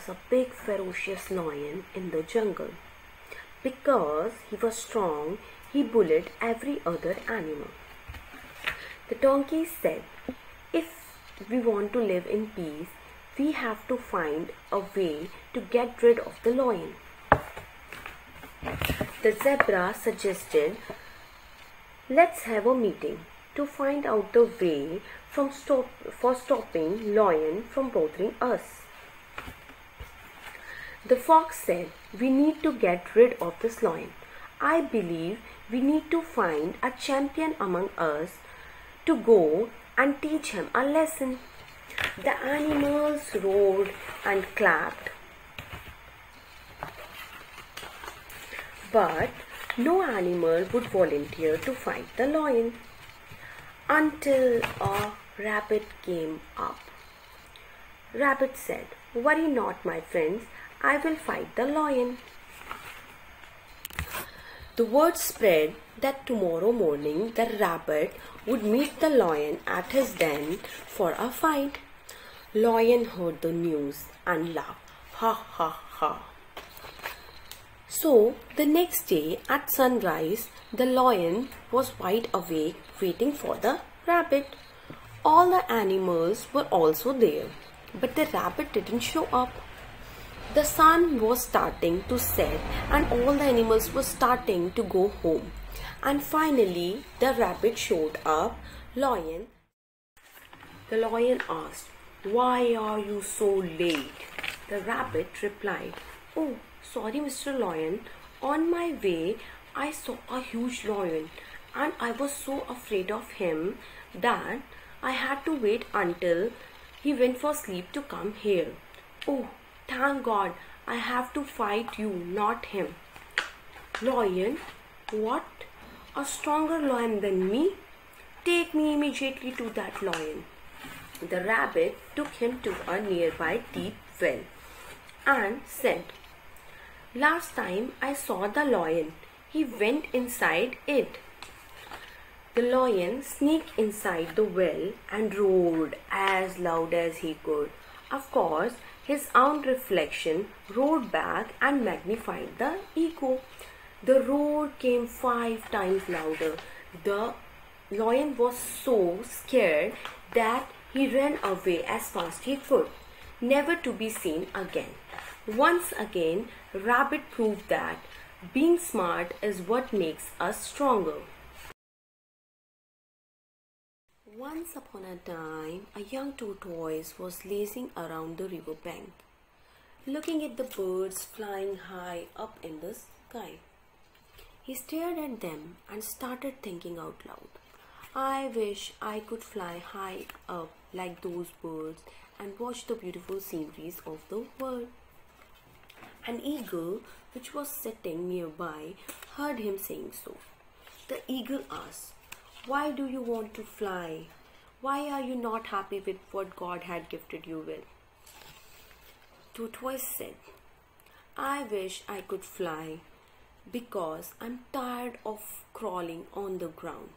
was a big ferocious lion in the jungle. Because he was strong, he bullied every other animal. The donkey said, "If we want to live in peace, we have to find a way to get rid of the lion." The zebra suggested, "Let's have a meeting to find out the way for stopping lion from bothering us." The fox said, "We need to get rid of this lion. I believe we need to find a champion among us to go and teach him a lesson." The animals roared and clapped, but no animal would volunteer to fight the lion until a rabbit came up. Rabbit said, "Worry not, my friends, I will fight the lion." The word spread that tomorrow morning the rabbit would meet the lion at his den for a fight. Lion heard the news and laughed, "Ha ha ha." So the next day at sunrise, the lion was wide awake waiting for the rabbit. All the animals were also there, but the rabbit didn't show up. The sun was starting to set and all the animals were starting to go home. And finally the rabbit showed up. The lion asked, "Why are you so late?" The rabbit replied, "Oh, sorry, Mr. Lion. On my way I saw a huge lion and I was so afraid of him that I had to wait until he went for sleep to come here. Oh, thank God, I have to fight you, not him." Lion, "What? A stronger lion than me? Take me immediately to that lion." The rabbit took him to a nearby deep well and said, "Last time I saw the lion, he went inside it." The lion sneaked inside the well and roared as loud as he could. Of course, his own reflection roared back and magnified the echo. The roar came 5 times louder. The lion was so scared that he ran away as fast he could, never to be seen again. Once again, Rabbit proved that being smart is what makes us stronger. Once upon a time, a young tortoise was lazing around the river bank, looking at the birds flying high up in the sky. He stared at them and started thinking out loud, "I wish I could fly high up like those birds and watch the beautiful sceneries of the world." An eagle, which was sitting nearby, heard him saying so. The eagle asked, "Why do you want to fly? Why are you not happy with what God had gifted you with?" Tortoise said, "I wish I could fly because I'm tired of crawling on the ground."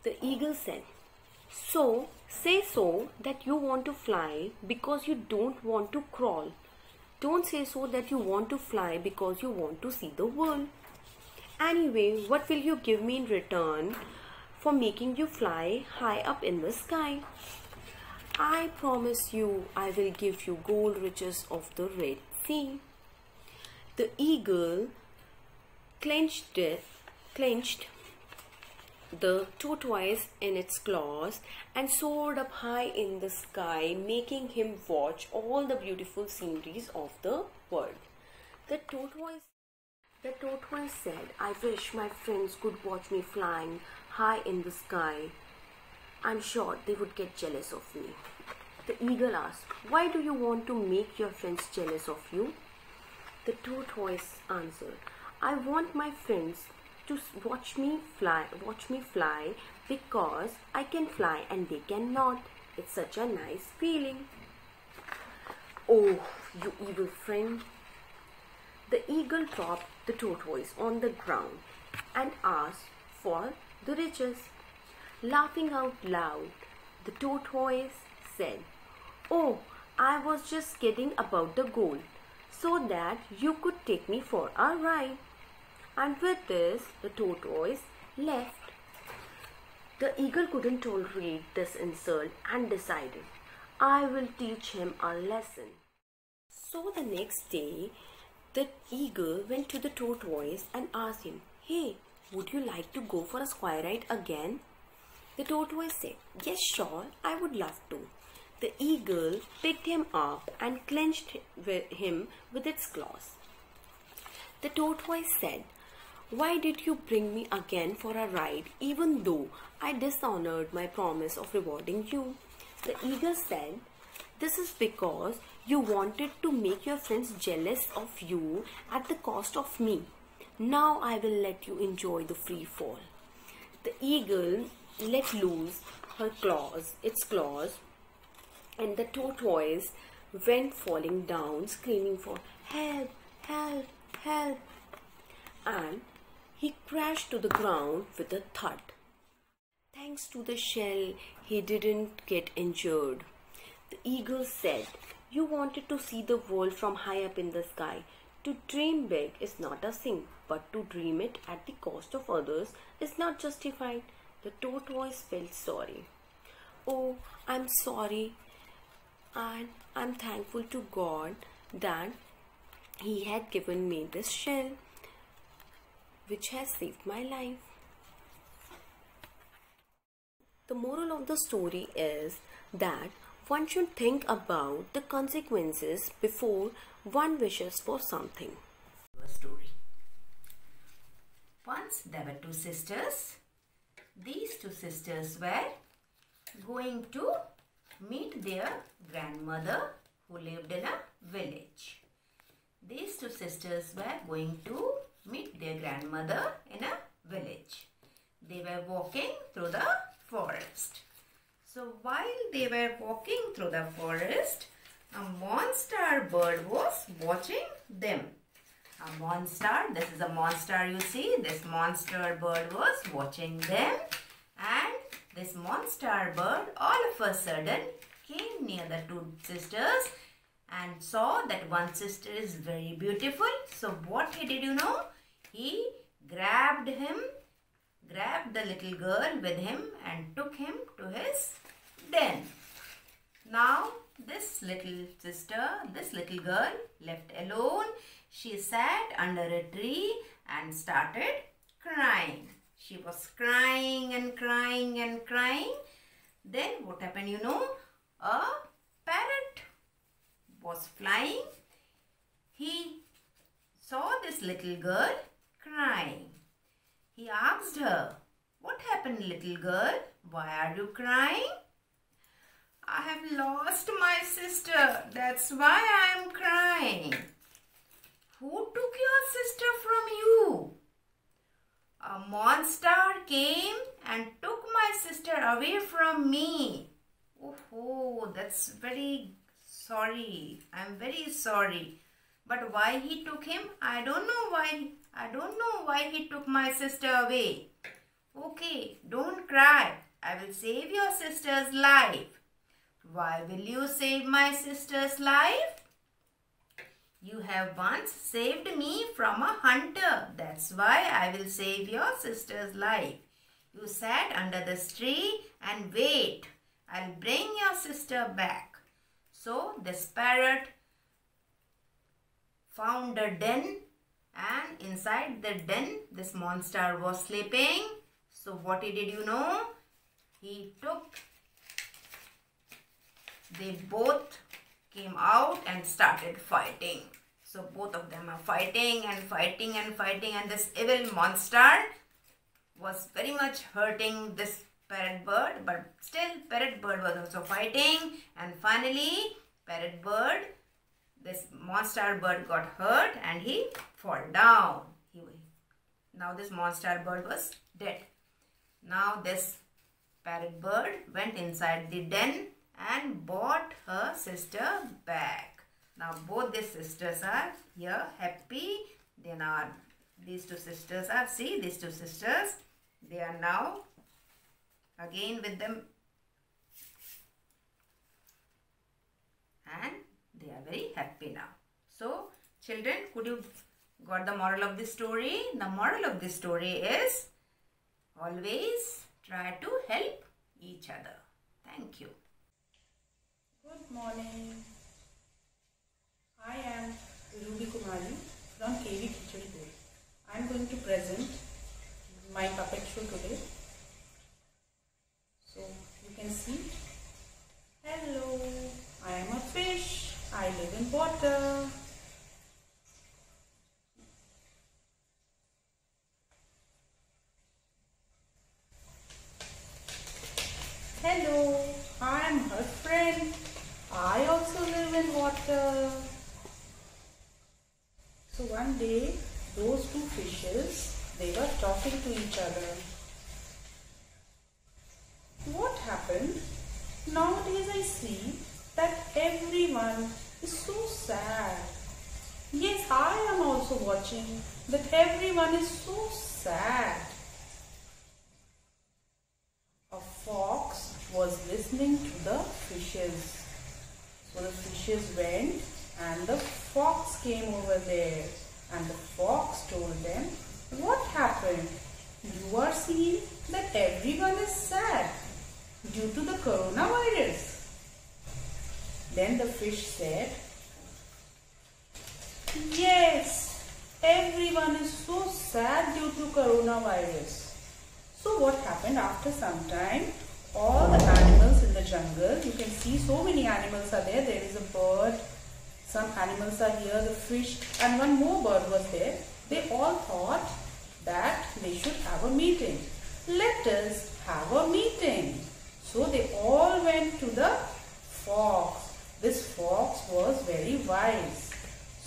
The eagle said, "So say so that you want to fly because you don't want to crawl. Don't say so that you want to fly because you want to see the world. Anyway, what will you give me in return for making you fly high up in the sky?" "I promise you I will give you gold riches of the Red Sea." The eagle clenched the tortoise in its claws and soared up high in the sky, making him watch all the beautiful sceneries of the world. The tortoise said, "I wish my friends could watch me flying high in the sky. I'm sure they would get jealous of me." The eagle asked, "Why do you want to make your friends jealous of you?" The tortoise answered, "I want my friends to watch me fly because I can fly and they cannot. It's such a nice feeling." "Oh, you evil friend." The eagle dropped the tortoise on the ground and asked for the riches. Laughing out loud, the tortoise said, "Oh, I was just kidding about the goal, so that you could take me for a ride. And with this, the tortoise left. The eagle couldn't tolerate this insult and decided, I will teach him a lesson. So the next day, the eagle went to the tortoise and asked him, Hey, would you like to go for a square ride again? The tortoise said, Yes, sure, I would love to. The eagle picked him up and clenched him with its claws. The tortoise said, Why did you bring me again for a ride even though I dishonored my promise of rewarding you? The eagle said, This is because you wanted to make your friends jealous of you at the cost of me. Now I will let you enjoy the free fall. The eagle let loose its claws, and the tortoise went falling down, screaming for help, help, help. And he crashed to the ground with a thud. Thanks to the shell, he didn't get injured. The eagle said, You wanted to see the world from high up in the sky. To dream big is not a sin, but to dream it at the cost of others is not justified. The tortoise felt sorry. Oh, I'm sorry, and I'm thankful to God that He had given me this shell, which has saved my life. The moral of the story is that one should think about the consequences before one wishes for something. Story. Once there were two sisters. These two sisters were going to meet their grandmother who lived in a village. These two sisters were going to meet their grandmother in a village. They were walking through the forest. So while they were walking through the forest, a monster bird was watching them. A monster, this is a monster you see, this monster bird was watching them, and this monster bird all of a sudden came near the two sisters and saw that one sister is very beautiful. So what he did, he grabbed the little girl with him and took him to his den. Now this little girl left alone, she sat under a tree and started crying. She was crying and crying and crying. Then what happened, a parrot was flying. He saw this little girl crying. He asked her, What happened, little girl? Why are you crying? I have lost my sister. That's why I am crying. Who took your sister from you? A monster came and took my sister away from me. Oh, that's very sorry. I'm very sorry. But why he took him? I don't know why he took my sister away. Okay, don't cry. I will save your sister's life. Why will you save my sister's life? You have once saved me from a hunter. That's why I will save your sister's life. You sat under this tree and wait. I'll bring your sister back. So this parrot found a den, and inside the den this monster was sleeping. So what he did, they both came out and started fighting. So both of them are fighting and fighting and fighting, and this evil monster was very much hurting this parrot bird, but still parrot bird was also fighting, and finally this monster bird got hurt and he fell down. Now this monster bird was dead. Now this parrot bird went inside the den and brought her sister back. Now both the sisters are here happy. These two sisters are, these two sisters, they are now again with them and they are very happy now. So children, could you got the moral of this story? The moral of this story is always try to help each other. Thank you. Good morning. I am Ruby Kumari from KV Khichdi. I am going to present my puppet show today. So you can see. Hello, I am a fish. I live in water. Hello, I am her friend. I also live in water. So one day, those two fishes, they were talking to each other. What happened? Nowadays I see that everyone is so sad. Yes, I am also watching that everyone is so sad. A fox was listening to the fishes. So the fishes went and the fox came over there, and the fox told them, what happened? You are seeing that everyone is sad due to the coronavirus. Then the fish said, yes, everyone is so sad due to coronavirus. So what happened after some time? All the animals in the jungle, you can see so many animals are there. There is a bird, some animals are here, the fish, and one more bird was there. They all thought that they should have a meeting. Let us have a meeting. So they all went to the fox. This fox was very wise.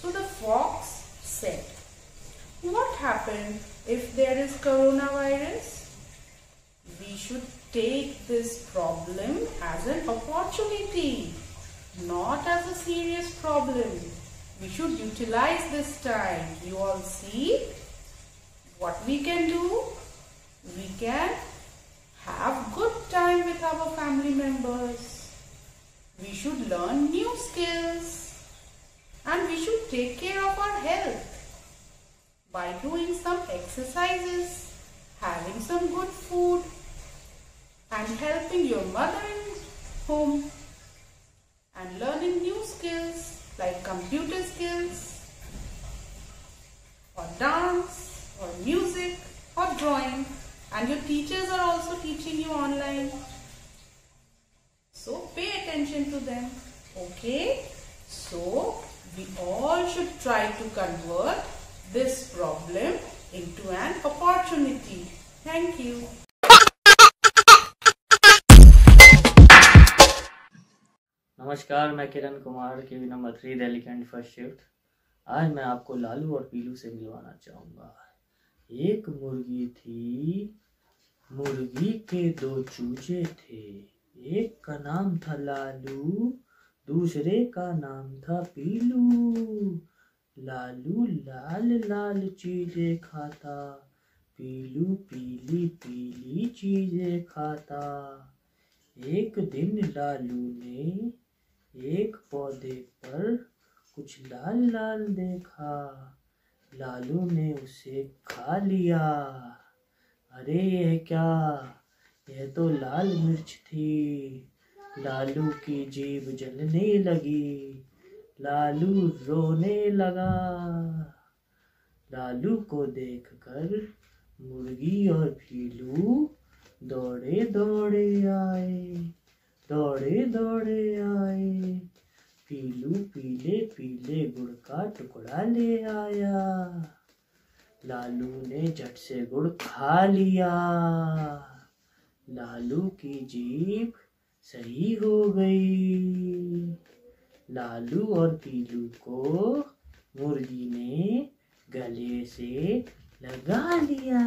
So the fox said, what happened if there is coronavirus? We should take this problem as an opportunity, not as a serious problem. We should utilize this time. You all see what we can do. We can have good time with our family members. We should learn new skills, and we should take care of our health by doing some exercises, having some good food, and helping your mother in home, and learning new skills like computer skills, or dance, or music, or drawing. And your teachers are also teaching you online. So pay attention to them. Okay? So we all should try to convert this problem into an opportunity. Thank you. नमस्कार, मैं Kiran Kumar, KV number 3 Delhi Cantt first shift. आज मैं आपको लालू और पीलू से मिलवाना चाहूँगा। एक मुर्गी थी, मुर्गी के दो चूजे थे। एक का नाम था लालू, दूसरे का नाम था पीलू। लालू लाल लाल चीजें खाता, पीलू पीली पीली चीजें खाता। एक दिन लालू ने एक पौधे पर कुछ लाल लाल देखा। लालू ने उसे खा लिया। अरे ये क्या, यह तो लाल मिर्च थी। लालू की जीभ जलने लगी। लालू रोने लगा। लालू को देखकर मुर्गी और पीलू दौड़े दौड़े आए, दौड़े दौड़े आए। पीलू पीले पीले गुड़ का टुकड़ा ले आया। लालू ने झट से गुड़ खा लिया। लालू की जीभ सही हो गई। लालू और पीलू को मुर्गी ने गले से लगा लिया।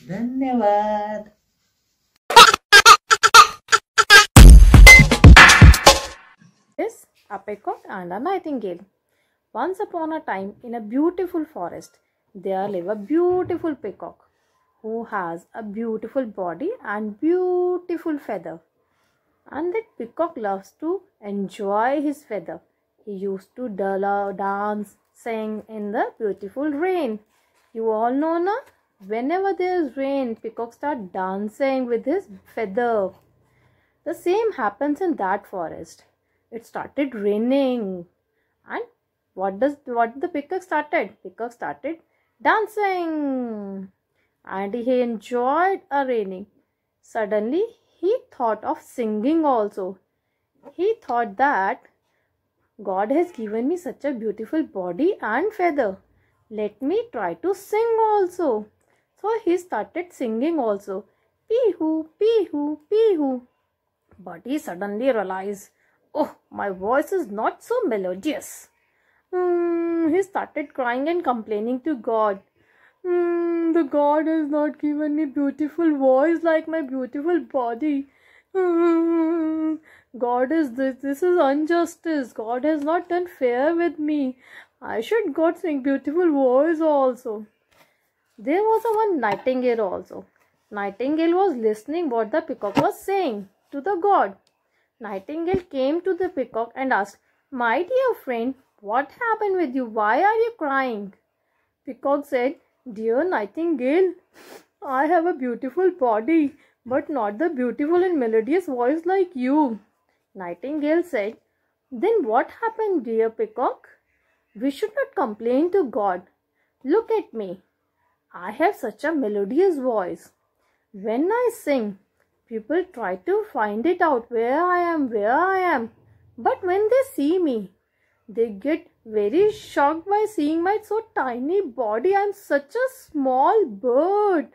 धन्यवाद। Is a peacock and a nightingale. Once upon a time, in a beautiful forest, there live a beautiful peacock who has a beautiful body and beautiful feather. And that peacock loves to enjoy his feather. He used to dance, sing in the beautiful rain. You all know, na? Whenever there is rain, peacock start dancing with his feather. The same happens in that forest. It started raining, and what the peacock started? Peacock started dancing, and he enjoyed a raining. Suddenly, he thought of singing also. He thought that God has given me such a beautiful body and feather. Let me try to sing also. So he started singing also. Pee-hoo, pee-hoo, pee-hoo. But he suddenly realized, oh, my voice is not so melodious. He started crying and complaining to God. The God has not given me beautiful voice like my beautiful body. God is this is injustice. God has not done fair with me. I should God sing beautiful voice also. There was a one nightingale also. Nightingale was listening what the peacock was saying to the God. Nightingale came to the peacock and asked, "My dear friend, what happened with you? Why are you crying?" Peacock said, "Dear Nightingale, I have a beautiful body, but not the beautiful and melodious voice like you." Nightingale said, "Then what happened, dear peacock? We should not complain to God. Look at me. I have such a melodious voice. When I sing, people try to find it out where I am. But when they see me, they get very shocked by seeing my so tiny body. I am such a small bird.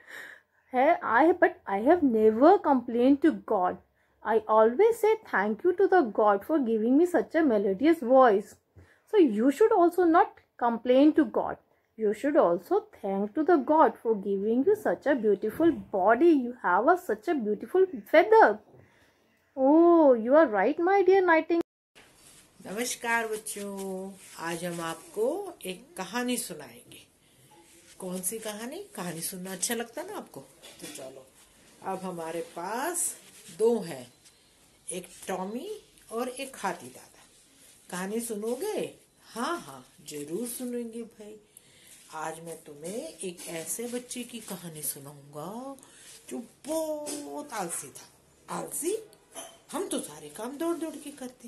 But I have never complained to God. I always say thank you to the God for giving me such a melodious voice. So you should also not complain to God. You should also thank to the God for giving you such a beautiful body. You have such a beautiful feather." Oh, you are right, my dear Nightingale. नमस्कार बच्चों, आज हम आपको एक कहानी सुनाएंगे। कौन सी कहानी? कहानी सुनना अच्छा लगता है ना आपको? तो चलो, अब हमारे पास दो हैं, एक टॉमी और एक हाथी दादा। कहानी सुनोगे? हाँ, जरूर सुनेंगे भाई। आज मैं तुम्हें एक ऐसे बच्चे की कहानी सुनाऊंगा जो बहुत आलसी था। आलसी? हम तो सारे काम दौड़ दौड़ के करते।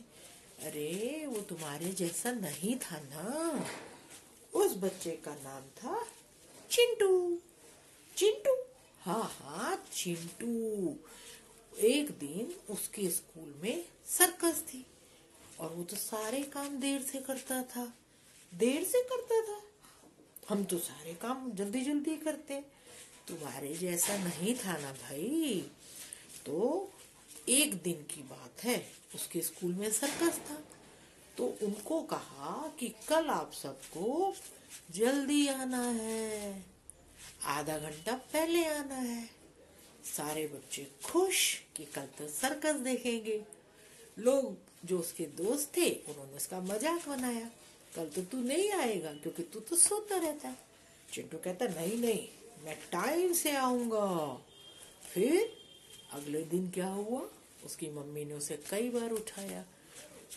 अरे वो तुम्हारे जैसा नहीं था ना। उस बच्चे का नाम था चिंटू। चिंटू? हाँ, चिंटू। एक दिन उसके स्कूल में सर्कस थी और वो तो सारे काम देर से करता था। हम तो सारे काम जल्दी जल्दी करते। तुम्हारे जैसा नहीं था ना भाई। तो एक दिन की बात है, उसके स्कूल में सर्कस था। तो उनको कहा कि कल आप सबको जल्दी आना है, आधा घंटा पहले आना है। सारे बच्चे खुश कि कल तो सर्कस देखेंगे। लोग जो उसके दोस्त थे उन्होंने उसका मजाक बनाया, कल तो तू नहीं आएगा क्योंकि तू तो सोता रहता। चिंटू कहता नहीं, मैं टाइम से आऊंगा। फिर अगले दिन क्या हुआ? उसकी मम्मी ने उसे कई बार उठाया,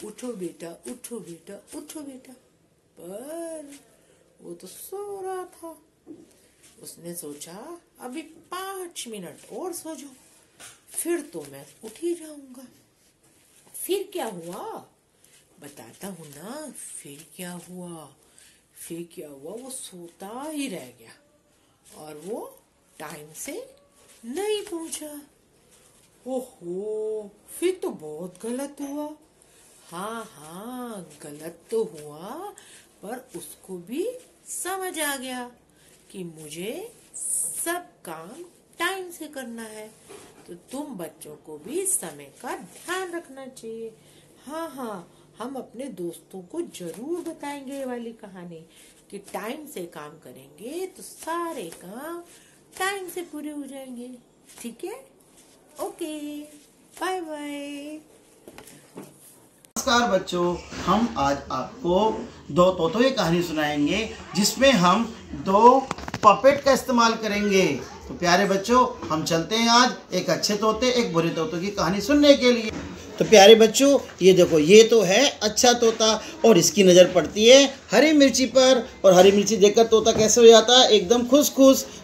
उठो बेटा, उठो बेटा, उठो बेटा, पर वो तो सो रहा था। उसने सोचा अभी 5 मिनट और सो जाओ, फिर तो मैं उठ ही जाऊंगा। फिर क्या हुआ? बताता हूँ ना। फिर क्या हुआ? वो सोता ही रह गया और वो टाइम से नहीं पहुंचा। ओहो, फिर तो बहुत गलत हुआ। हाँ, गलत तो हुआ, पर उसको भी समझ आ गया कि मुझे सब काम टाइम से करना है। तो तुम बच्चों को भी समय का ध्यान रखना चाहिए। हाँ, हम अपने दोस्तों को जरूर बताएंगे ये वाली कहानी कि टाइम से काम करेंगे तो सारे काम टाइम से पूरे हो जाएंगे। ठीक है? Okay, bye bye. नमस्कार बच्चों, हम आज आपको 2 तोतों की कहानी सुनाएंगे जिसमें हम 2 पपेट का इस्तेमाल करेंगे। तो प्यारे बच्चों, हम चलते हैं आज एक अच्छे तोते एक बुरे तोते की कहानी सुनने के लिए। तो प्यारे बच्चों, ये देखो, ये तो है अच्छा तोता और इसकी नज़र पड़ती है हरी मिर्ची पर, और हरी मिर्ची देखकर तोता कैसे हो जाता है, एकदम खुश।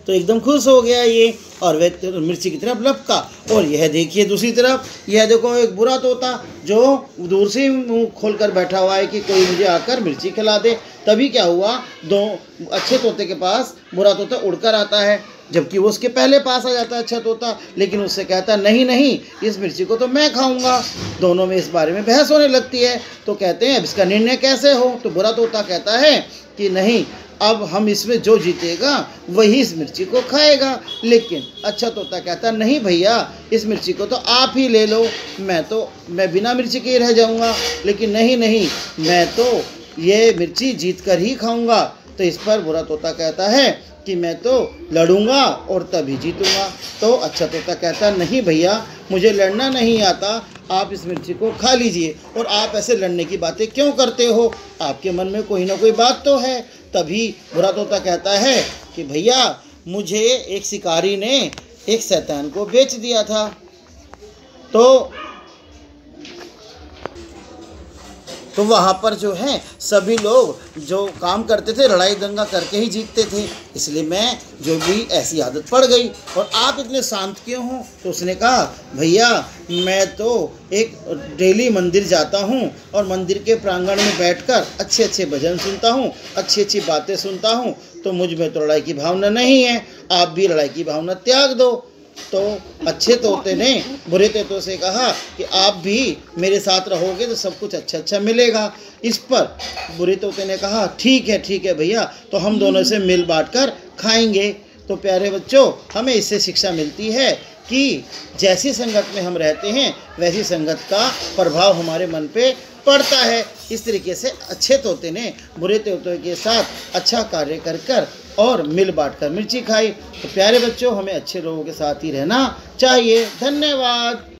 तो एकदम खुश हो गया ये, और वह मिर्ची की तरफ लपका। और यह देखिए दूसरी तरफ, यह देखो एक बुरा तोता जो दूर से मुंह खोलकर बैठा हुआ है कि कोई मुझे आकर मिर्ची खिला दे। तभी क्या हुआ, दो अच्छे तोते के पास बुरा तोता उड़कर आता है, जबकि वो उसके पहले पास आ जाता है अच्छा तोता, लेकिन उससे कहता नहीं नहीं, इस मिर्ची को तो मैं खाऊंगा। दोनों में इस बारे में बहस होने लगती है। तो कहते हैं अब इसका निर्णय कैसे हो। तो बुरा तोता कहता है कि नहीं, अब हम इसमें जो जीतेगा वही इस मिर्ची को खाएगा। लेकिन अच्छा तोता कहता नहीं भैया, इस मिर्ची को तो आप ही ले लो, मैं बिना मिर्ची के ही रह जाऊंगा। लेकिन नहीं, मैं तो ये मिर्ची जीत कर ही खाऊंगा। तो इस पर बुरा तोता कहता है कि मैं तो लड़ूंगा और तभी जीतूंगा। तो अच्छा तोता कहता नहीं भैया, मुझे लड़ना नहीं आता, आप इस मिर्ची को खा लीजिए। और आप ऐसे लड़ने की बातें क्यों करते हो, आपके मन में कोई ना कोई बात तो है। तभी बुरा तोता कहता है कि भैया, मुझे एक शिकारी ने एक शैतान को बेच दिया था। तो वहाँ पर जो है सभी लोग जो काम करते थे लड़ाई दंगा करके ही जीतते थे, इसलिए मैं जो भी ऐसी आदत पड़ गई। और आप इतने शांत क्यों हो। तो उसने कहा भैया, मैं तो एक डेली मंदिर जाता हूँ और मंदिर के प्रांगण में बैठकर अच्छे अच्छे भजन सुनता हूँ, अच्छी अच्छी बातें सुनता हूँ। तो मुझ में तो लड़ाई की भावना नहीं है, आप भी लड़ाई की भावना त्याग दो। तो अच्छे तोते ने बुरे तोते से कहा कि आप भी मेरे साथ रहोगे तो सब कुछ अच्छा अच्छा मिलेगा। इस पर बुरे तोते ने कहा ठीक है भैया, तो हम दोनों से मिल बांट कर खाएंगे। तो प्यारे बच्चों, हमें इससे शिक्षा मिलती है कि जैसी संगत में हम रहते हैं वैसी संगत का प्रभाव हमारे मन पे पड़ता है। इस तरीके से अच्छे तोते ने बुरे तोते के साथ अच्छा कार्य कर और मिल बांट कर मिर्ची खाई। तो प्यारे बच्चों, हमें अच्छे लोगों के साथ ही रहना चाहिए। धन्यवाद।